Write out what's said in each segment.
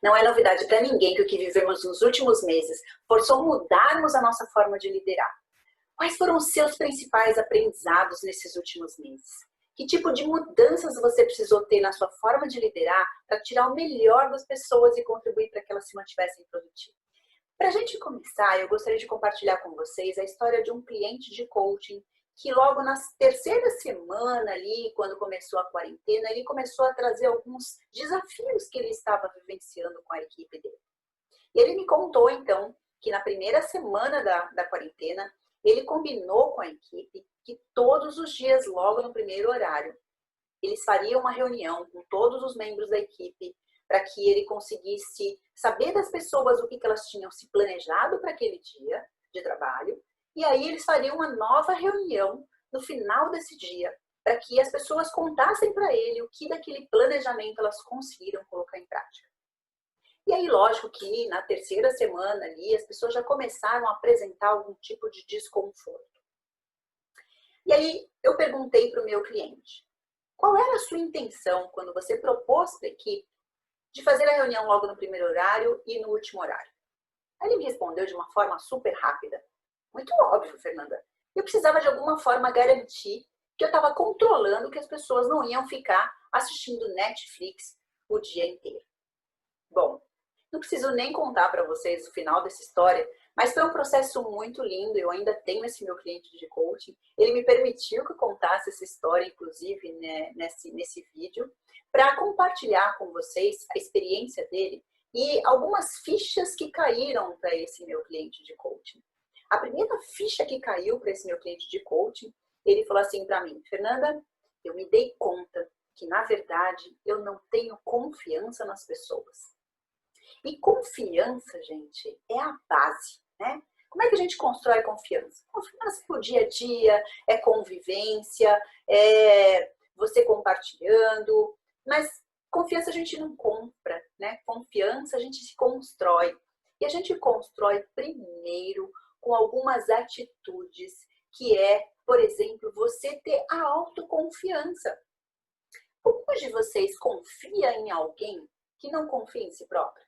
Não é novidade para ninguém que o que vivemos nos últimos meses forçou mudarmos a nossa forma de liderar. Quais foram os seus principais aprendizados nesses últimos meses? Que tipo de mudanças você precisou ter na sua forma de liderar para tirar o melhor das pessoas e contribuir para que elas se mantivessem produtivas? Para a gente começar, eu gostaria de compartilhar com vocês a história de um cliente de coaching que logo na terceira semana ali, quando começou a quarentena, ele começou a trazer alguns desafios que ele estava vivenciando com a equipe dele. E ele me contou, então, que na primeira semana da quarentena, ele combinou com a equipe que todos os dias, logo no primeiro horário, eles fariam uma reunião com todos os membros da equipe para que ele conseguisse saber das pessoas o que elas tinham se planejado para aquele dia de trabalho. E aí eles fariam uma nova reunião no final desse dia para que as pessoas contassem para ele o que daquele planejamento elas conseguiram colocar em prática. E aí, lógico que na terceira semana ali, as pessoas já começaram a apresentar algum tipo de desconforto. E aí, eu perguntei para o meu cliente, qual era a sua intenção quando você propôs para a equipe de fazer a reunião logo no primeiro horário e no último horário? Aí ele me respondeu de uma forma super rápida. Muito óbvio, Fernanda. Eu precisava de alguma forma garantir que eu estava controlando que as pessoas não iam ficar assistindo Netflix o dia inteiro. Bom, não preciso nem contar para vocês o final dessa história, mas foi um processo muito lindo. Eu ainda tenho esse meu cliente de coaching. Ele me permitiu que eu contasse essa história, inclusive, né, nesse vídeo, para compartilhar com vocês a experiência dele e algumas fichas que caíram para esse meu cliente de coaching. A primeira ficha que caiu para esse meu cliente de coaching, ele falou assim para mim, Fernanda, eu me dei conta que, na verdade, eu não tenho confiança nas pessoas. E confiança, gente, é a base, né? Como é que a gente constrói confiança? Confiança é o dia a dia, é convivência, é você compartilhando, mas confiança a gente não compra, né? Confiança a gente se constrói. E a gente constrói primeiro com algumas atitudes, que é, por exemplo, você ter a autoconfiança. Alguns de vocês confia em alguém que não confia em si próprio?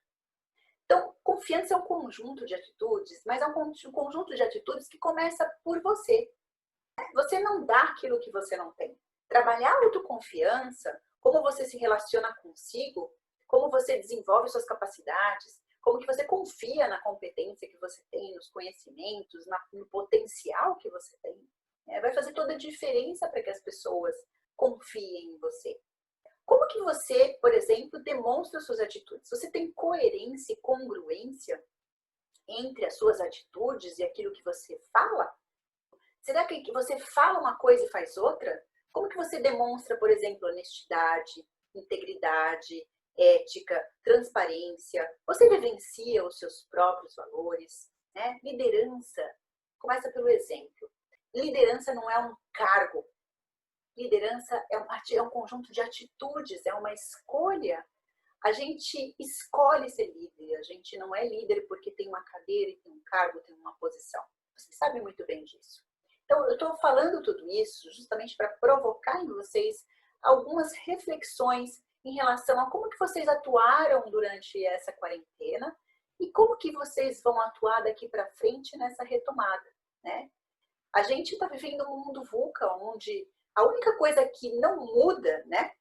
Então, confiança é um conjunto de atitudes, mas é um conjunto de atitudes que começa por você. Você não dá aquilo que você não tem. Trabalhar a autoconfiança, como você se relaciona consigo, como você desenvolve suas capacidades, como que você confia na competência que você tem, nos conhecimentos, no potencial que você tem, vai fazer toda a diferença para que as pessoas confiem em você. Como que você, por exemplo, demonstra suas atitudes? Você tem coerência e congruência entre as suas atitudes e aquilo que você fala? Será que você fala uma coisa e faz outra? Como que você demonstra, por exemplo, honestidade, integridade, ética, transparência? Você vivencia os seus próprios valores, né? Liderança começa pelo exemplo. Liderança não é um cargo. Liderança é um conjunto de atitudes, é uma escolha. A gente escolhe ser líder, a gente não é líder porque tem uma cadeira, tem um cargo, tem uma posição. Você sabe muito bem disso. Então, eu estou falando tudo isso justamente para provocar em vocês algumas reflexões em relação a como que vocês atuaram durante essa quarentena e como que vocês vão atuar daqui para frente nessa retomada, né? A gente está vivendo um mundo VUCA, onde a única coisa que não muda, né,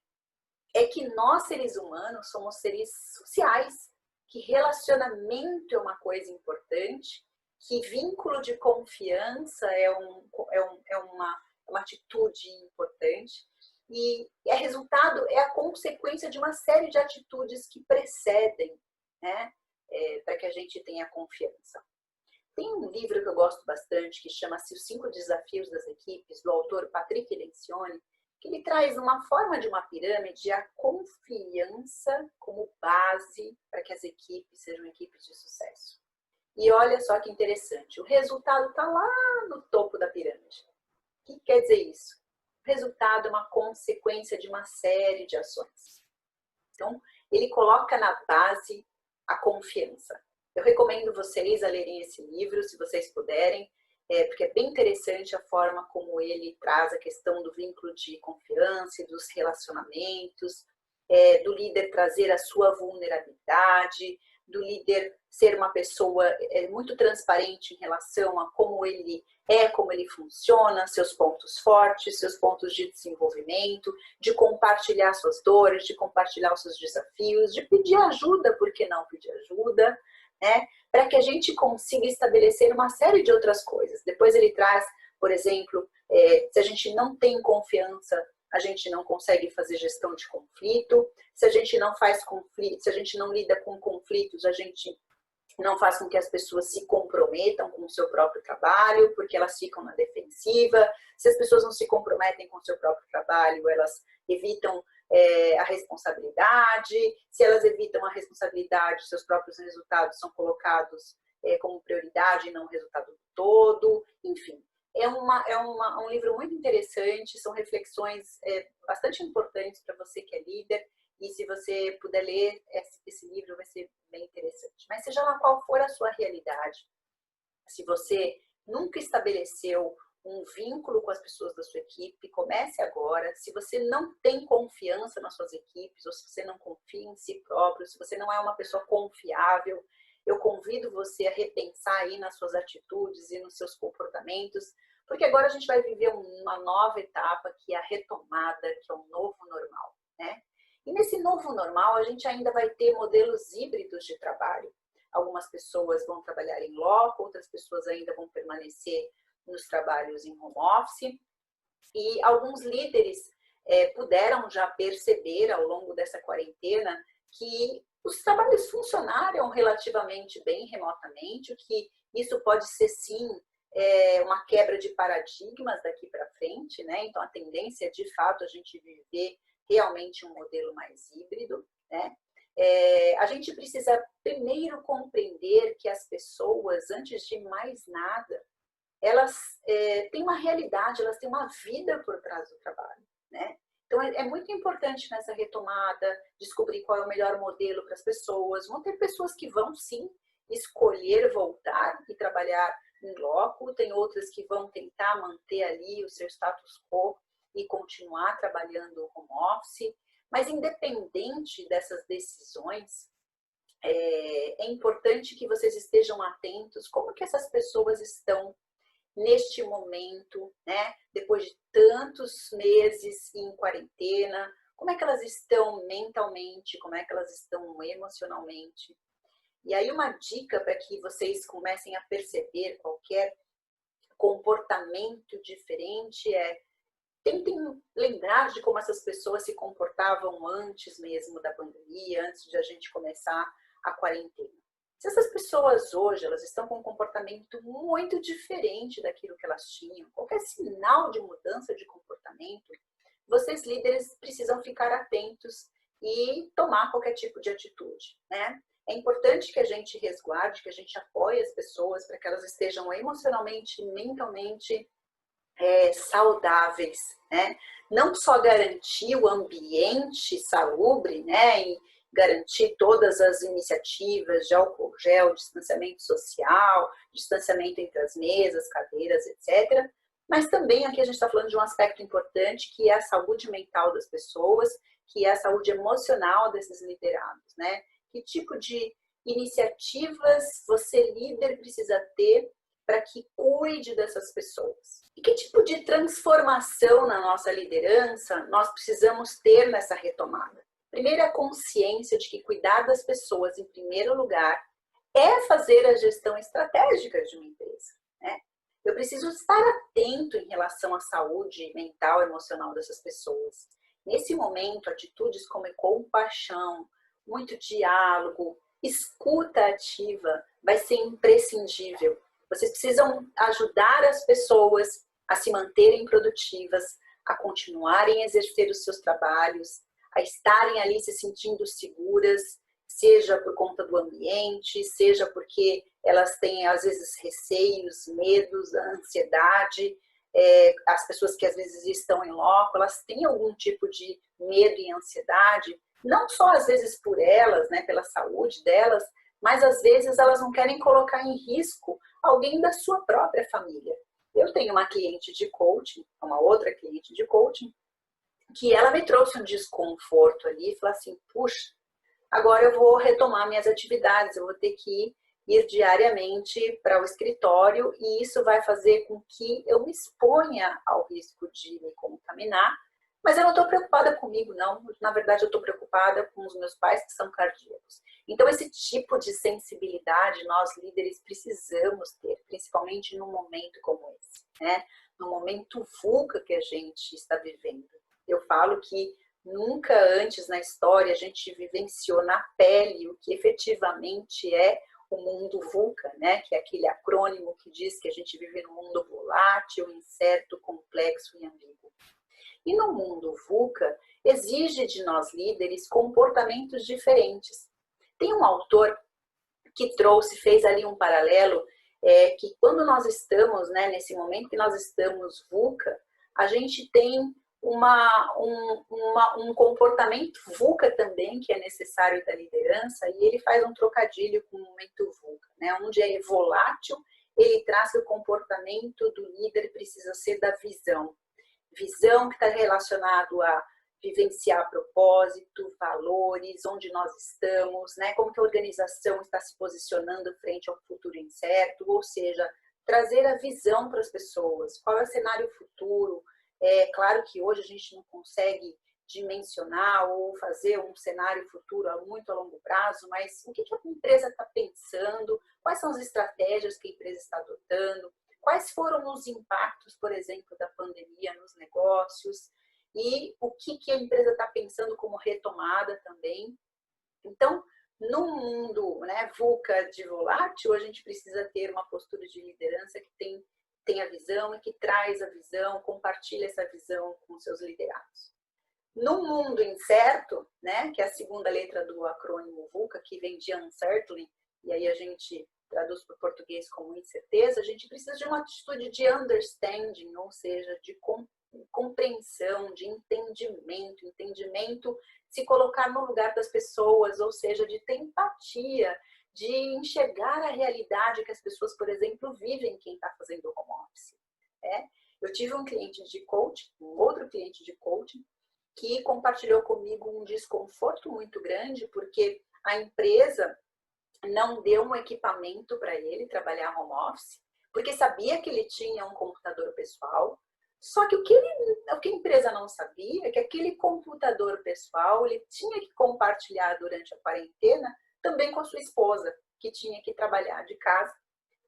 é que nós, seres humanos, somos seres sociais, que relacionamento é uma coisa importante, que vínculo de confiança é uma atitude importante, e é a consequência de uma série de atitudes que precedem, né, para que a gente tenha confiança. Tem um livro que eu gosto bastante, que chama-se Os 5 Desafios das Equipes, do autor Patrick Lencioni, que ele traz uma forma de uma pirâmide a confiança como base para que as equipes sejam equipes de sucesso. E olha só que interessante, o resultado está lá no topo da pirâmide. O que quer dizer isso? O resultado é uma consequência de uma série de ações. Então, ele coloca na base a confiança. Eu recomendo vocês a lerem esse livro, se vocês puderem, porque é bem interessante a forma como ele traz a questão do vínculo de confiança e dos relacionamentos. do líder trazer a sua vulnerabilidade, do líder ser uma pessoa muito transparente em relação a como ele como ele funciona, seus pontos fortes, seus pontos de desenvolvimento, de compartilhar suas dores, de compartilhar os seus desafios, de pedir ajuda, por que não pedir ajuda, né? Para que a gente consiga estabelecer uma série de outras coisas. Depois ele traz, por exemplo, se a gente não tem confiança, a gente não consegue fazer gestão de conflito. Se a gente não faz conflito, se a gente não lida com conflitos, a gente não faz com que as pessoas se comprometam com o seu próprio trabalho, porque elas ficam na defensiva. Se as pessoas não se comprometem com o seu próprio trabalho, elas evitam a responsabilidade. Se elas evitam a responsabilidade, seus próprios resultados são colocados como prioridade e não o resultado todo. Enfim, é um livro muito interessante, são reflexões bastante importantes para você que é líder. E se você puder ler esse livro, vai ser bem interessante. Mas seja lá qual for a sua realidade, se você nunca estabeleceu um vínculo com as pessoas da sua equipe, comece agora. Se você não tem confiança nas suas equipes, ou se você não confia em si próprio, se você não é uma pessoa confiável, eu convido você a repensar aí nas suas atitudes e nos seus comportamentos, porque agora a gente vai viver uma nova etapa, que é a retomada, que é um novo normal, né? E nesse novo normal, a gente ainda vai ter modelos híbridos de trabalho. Algumas pessoas vão trabalhar em loco, outras pessoas ainda vão permanecer nos trabalhos em home office. E alguns líderes puderam já perceber ao longo dessa quarentena que os trabalhos funcionaram relativamente bem remotamente, o que isso pode ser sim uma quebra de paradigmas daqui para frente, né? Então a tendência é de fato a gente viver realmente um modelo mais híbrido, né? A gente precisa primeiro compreender que as pessoas, antes de mais nada, elas têm uma realidade, elas têm uma vida por trás do trabalho, né? Então é muito importante nessa retomada descobrir qual é o melhor modelo para as pessoas. Vão ter pessoas que vão sim escolher voltar e trabalhar em loco, tem outras que vão tentar manter ali o seu status quo e continuar trabalhando home office, mas independente dessas decisões, é importante que vocês estejam atentos como que essas pessoas estão neste momento, né? Depois de tantos meses em quarentena, como é que elas estão mentalmente, como é que elas estão emocionalmente. E aí uma dica para que vocês comecem a perceber qualquer comportamento diferente tentem lembrar de como essas pessoas se comportavam antes mesmo da pandemia, antes de a gente começar a quarentena. Se essas pessoas hoje elas estão com um comportamento muito diferente daquilo que elas tinham, qualquer sinal de mudança de comportamento, vocês líderes precisam ficar atentos e tomar qualquer tipo de atitude, né? É importante que a gente resguarde, que a gente apoie as pessoas para que elas estejam emocionalmente, mentalmente saudáveis, né? Não só garantir o ambiente salubre, né? E garantir todas as iniciativas de álcool gel, distanciamento social, distanciamento entre as mesas, cadeiras, etc. Mas também aqui a gente está falando de um aspecto importante, que é a saúde mental das pessoas, que é a saúde emocional desses liderados, né? Que tipo de iniciativas você, líder, precisa ter para que cuide dessas pessoas? E que tipo de transformação na nossa liderança nós precisamos ter nessa retomada? Primeiro, a consciência de que cuidar das pessoas, em primeiro lugar, é fazer a gestão estratégica de uma empresa, né? Eu preciso estar atento em relação à saúde mental e emocional dessas pessoas. Nesse momento, atitudes como compaixão, muito diálogo, escuta ativa vai ser imprescindível. Vocês precisam ajudar as pessoas a se manterem produtivas, a continuarem a exercer os seus trabalhos, a estarem ali se sentindo seguras, seja por conta do ambiente, seja porque elas têm, às vezes, receios, medos, ansiedade. As pessoas que, às vezes, estão em loco, elas têm algum tipo de medo e ansiedade, não só, às vezes, por elas, né, pela saúde delas, mas, às vezes, elas não querem colocar em risco alguém da sua própria família. Eu tenho uma cliente de coaching, uma outra cliente de coaching, que ela me trouxe um desconforto ali, falar assim, puxa, agora eu vou retomar minhas atividades, eu vou ter que ir diariamente para o escritório e isso vai fazer com que eu me exponha ao risco de me contaminar, mas eu não estou preocupada comigo, não. Na verdade, eu estou preocupada com os meus pais que são cardíacos. Então, esse tipo de sensibilidade nós líderes precisamos ter, principalmente num momento como esse, né? No momento VUCA que a gente está vivendo. Eu falo que nunca antes na história a gente vivenciou na pele o que efetivamente é o mundo VUCA, né? Que é aquele acrônimo que diz que a gente vive num mundo volátil, incerto, complexo e ambíguo. E no mundo VUCA, exige de nós líderes comportamentos diferentes. Tem um autor que fez ali um paralelo, que quando nós estamos, né, nesse momento que nós estamos VUCA, a gente tem um comportamento VUCA também, que é necessário da liderança, e ele faz um trocadilho com o momento VUCA, né? Onde é volátil, ele traz que o comportamento do líder precisa ser da visão. Visão que está relacionado a vivenciar propósito, valores, onde nós estamos, né? Como que a organização está se posicionando frente ao futuro incerto, ou seja, trazer a visão para as pessoas, qual é o cenário futuro. É claro que hoje a gente não consegue dimensionar ou fazer um cenário futuro muito a longo prazo, mas o que a empresa está pensando, quais são as estratégias que a empresa está adotando, quais foram os impactos, por exemplo, da pandemia nos negócios e o que a empresa está pensando como retomada também. Então, no mundo, né, VUCA de volátil, a gente precisa ter uma postura de liderança que tem a visão e que traz a visão, compartilha essa visão com seus liderados. No mundo incerto, né, que é a segunda letra do acrônimo VUCA, que vem de uncertainty, e aí a gente traduz para o português como incerteza, a gente precisa de uma atitude de understanding, ou seja, de compreensão, de entendimento, se colocar no lugar das pessoas, ou seja, de ter empatia, de enxergar a realidade que as pessoas, por exemplo, vivem quem está fazendo home office. Eu tive um cliente de coaching, um outro cliente de coaching, que compartilhou comigo um desconforto muito grande, porque a empresa não deu um equipamento para ele trabalhar home office, porque sabia que ele tinha um computador pessoal, só que o que a empresa não sabia é que aquele computador pessoal ele tinha que compartilhar durante a quarentena também com a sua esposa, que tinha que trabalhar de casa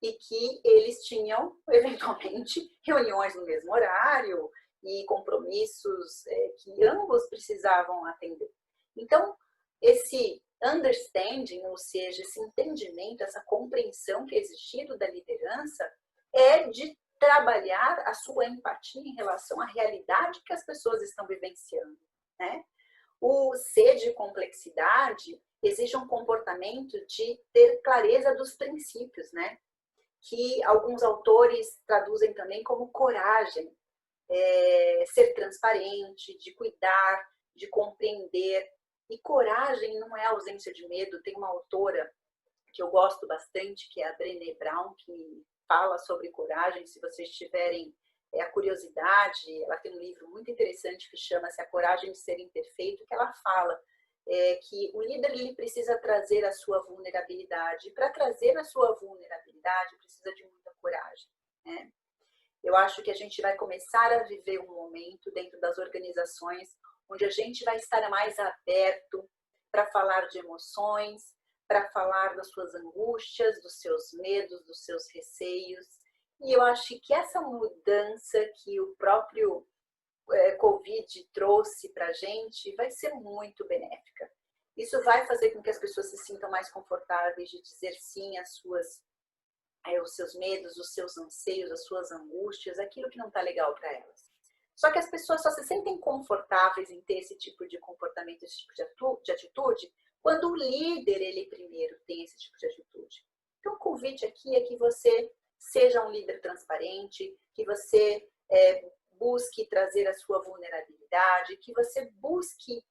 e que eles tinham, eventualmente, reuniões no mesmo horário e compromissos que ambos precisavam atender. Então, esse understanding, ou seja, esse entendimento, essa compreensão que é exigido da liderança é de trabalhar a sua empatia em relação à realidade que as pessoas estão vivenciando, né? O C de complexidade exige um comportamento de ter clareza dos princípios, né? Que alguns autores traduzem também como coragem, ser transparente, de cuidar, de compreender. E coragem não é ausência de medo. Tem uma autora que eu gosto bastante, que é a Brené Brown, que fala sobre coragem. Se vocês tiverem a curiosidade, ela tem um livro muito interessante que chama-se A Coragem de Ser Imperfeito, que ela fala que o líder ele precisa trazer a sua vulnerabilidade. E para trazer a sua vulnerabilidade, precisa de muita coragem, né? Eu acho que a gente vai começar a viver um momento dentro das organizações onde a gente vai estar mais aberto para falar de emoções, para falar das suas angústias, dos seus medos, dos seus receios. E eu acho que essa mudança que o próprio Covid trouxe para a gente vai ser muito benéfica. Isso vai fazer com que as pessoas se sintam mais confortáveis de dizer sim às os seus medos, os seus anseios, as suas angústias, aquilo que não está legal para elas. Só que as pessoas só se sentem confortáveis em ter esse tipo de comportamento, esse tipo de atitude, quando o líder, ele primeiro tem esse tipo de atitude. Então, o convite aqui é que você seja um líder transparente, que você busque trazer a sua vulnerabilidade, que você busque,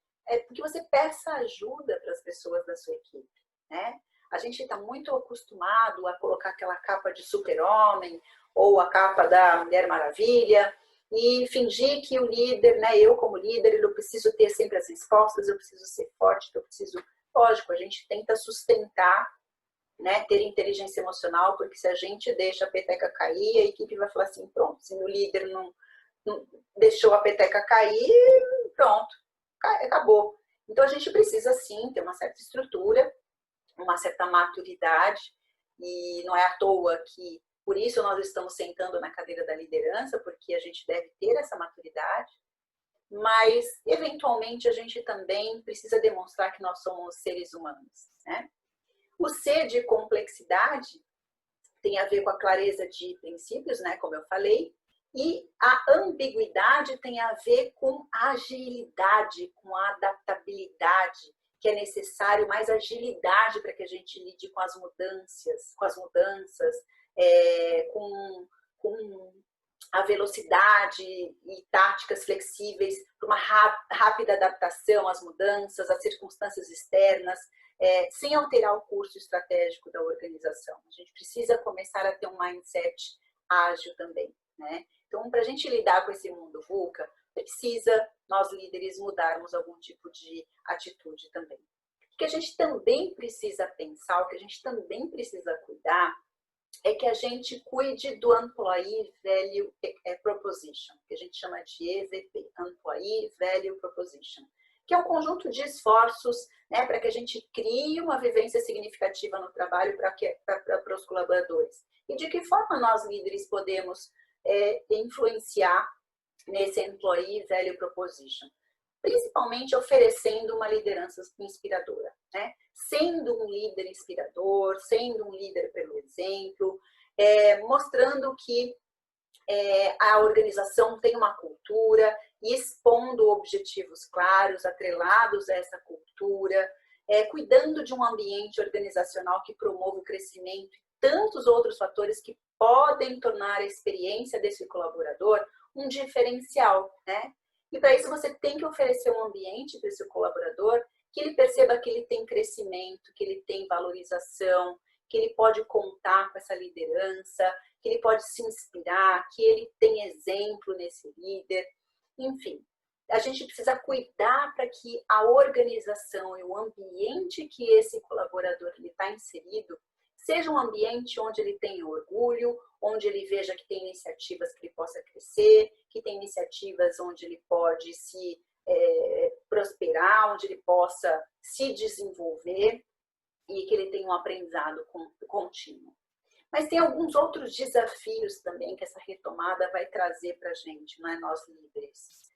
que você peça ajuda para as pessoas da sua equipe, né? A gente está muito acostumado a colocar aquela capa de super-homem ou a capa da Mulher Maravilha e fingir que o líder, né, eu como líder, eu preciso ter sempre as respostas, eu preciso ser forte, eu preciso... Lógico, a gente tenta sustentar, né, ter inteligência emocional, porque se a gente deixa a peteca cair, a equipe vai falar assim, pronto, se o líder não deixou a peteca cair, pronto, acabou. Então a gente precisa sim ter uma certa estrutura, uma certa maturidade, e não é à toa que por isso nós estamos sentando na cadeira da liderança, porque a gente deve ter essa maturidade, mas eventualmente a gente também precisa demonstrar que nós somos seres humanos, né? O C de complexidade tem a ver com a clareza de princípios, né, como eu falei, e a ambiguidade tem a ver com a agilidade, com a adaptabilidade, que é necessário mais agilidade para que a gente lide com as mudanças, com a velocidade e táticas flexíveis para uma rápida adaptação às mudanças, às circunstâncias externas, sem alterar o curso estratégico da organização. A gente precisa começar a ter um mindset ágil também, né? Então, para a gente lidar com esse mundo VUCA, precisa, nós líderes, mudarmos algum tipo de atitude também. O que a gente também precisa pensar, o que a gente também precisa cuidar, é que a gente cuide do Employee Value Proposition, que a gente chama de EVP, Employee Value Proposition, que é um conjunto de esforços, né, para que a gente crie uma vivência significativa no trabalho para os colaboradores. E de que forma nós, líderes, podemos influenciar nesse Employee Value Proposition? Principalmente oferecendo uma liderança inspiradora, né? Sendo um líder inspirador, sendo um líder pelo exemplo, mostrando que a organização tem uma cultura e expondo objetivos claros, atrelados a essa cultura, cuidando de um ambiente organizacional que promova o crescimento e tantos outros fatores que podem tornar a experiência desse colaborador um diferencial, né? E para isso você tem que oferecer um ambiente para esse colaborador que ele perceba que ele tem crescimento, que ele tem valorização, que ele pode contar com essa liderança, que ele pode se inspirar, que ele tem exemplo nesse líder. Enfim, a gente precisa cuidar para que a organização e o ambiente que esse colaborador está inserido seja um ambiente onde ele tenha orgulho, onde ele veja que tem iniciativas que ele possa crescer, que tem iniciativas onde ele pode se prosperar, onde ele possa se desenvolver e que ele tenha um aprendizado contínuo. Mas tem alguns outros desafios também que essa retomada vai trazer para a gente, não é, nós líderes.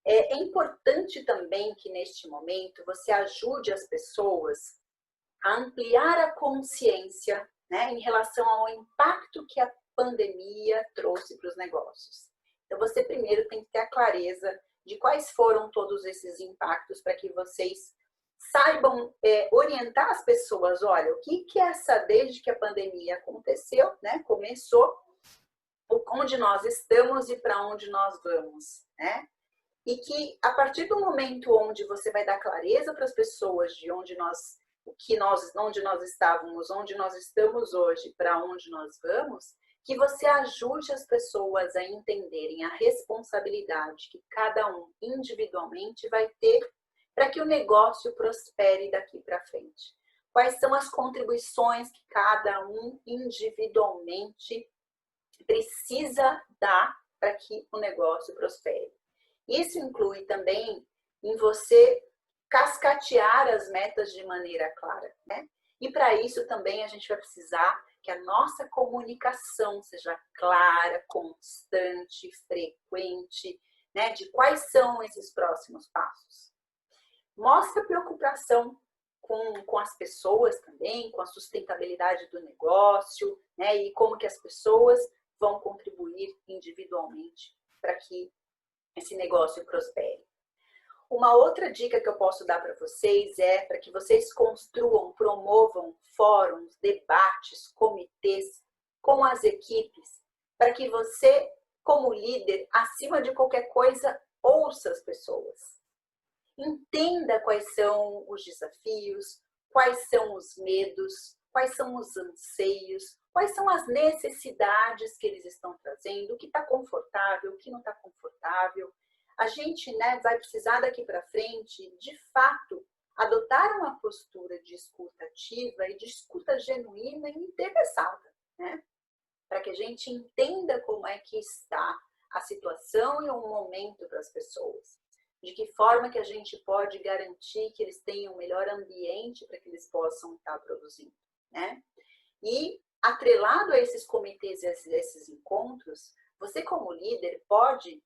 É importante também que neste momento você ajude as pessoas a ampliar a consciência, né, em relação ao impacto que a pandemia trouxe para os negócios. Então, você primeiro tem que ter a clareza de quais foram todos esses impactos para que vocês saibam orientar as pessoas. Olha, o que é desde que a pandemia aconteceu, né, começou, onde nós estamos e para onde nós vamos, né? E que a partir do momento onde você vai dar clareza para as pessoas de onde nós estávamos, onde nós estamos hoje, para onde nós vamos, que você ajude as pessoas a entenderem a responsabilidade que cada um individualmente vai ter para que o negócio prospere daqui para frente. Quais são as contribuições que cada um individualmente precisa dar para que o negócio prospere. Isso inclui também em você cascatear as metas de maneira clara, né? E para isso também a gente vai precisar que a nossa comunicação seja clara, constante, frequente, né? De quais são esses próximos passos. Mostra preocupação com as pessoas também, com a sustentabilidade do negócio, né? E como que as pessoas vão contribuir individualmente para que esse negócio prospere. Uma outra dica que eu posso dar para vocês é para que vocês construam, promovam fóruns, debates, comitês com as equipes, para que você, como líder, acima de qualquer coisa, ouça as pessoas. Entenda quais são os desafios, quais são os medos, quais são os anseios, quais são as necessidades que eles estão trazendo, o que está confortável, o que não está confortável. A gente, né, vai precisar daqui para frente, de fato, adotar uma postura de escuta ativa e de escuta genuína e interessada, né? Para que a gente entenda como é que está a situação e o momento para as pessoas. De que forma que a gente pode garantir que eles tenham um melhor ambiente para que eles possam estar produzindo, né? E atrelado a esses comitês e a esses encontros, você como líder pode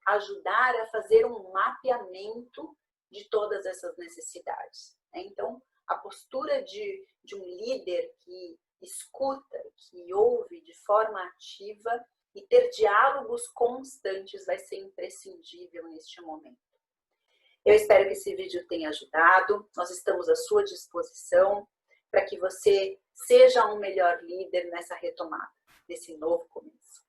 ajudar a fazer um mapeamento de todas essas necessidades, né? Então, a postura de um líder que escuta, que ouve de forma ativa e ter diálogos constantes vai ser imprescindível neste momento. Eu espero que esse vídeo tenha ajudado. Nós estamos à sua disposição para que você seja um melhor líder nessa retomada, nesse novo começo.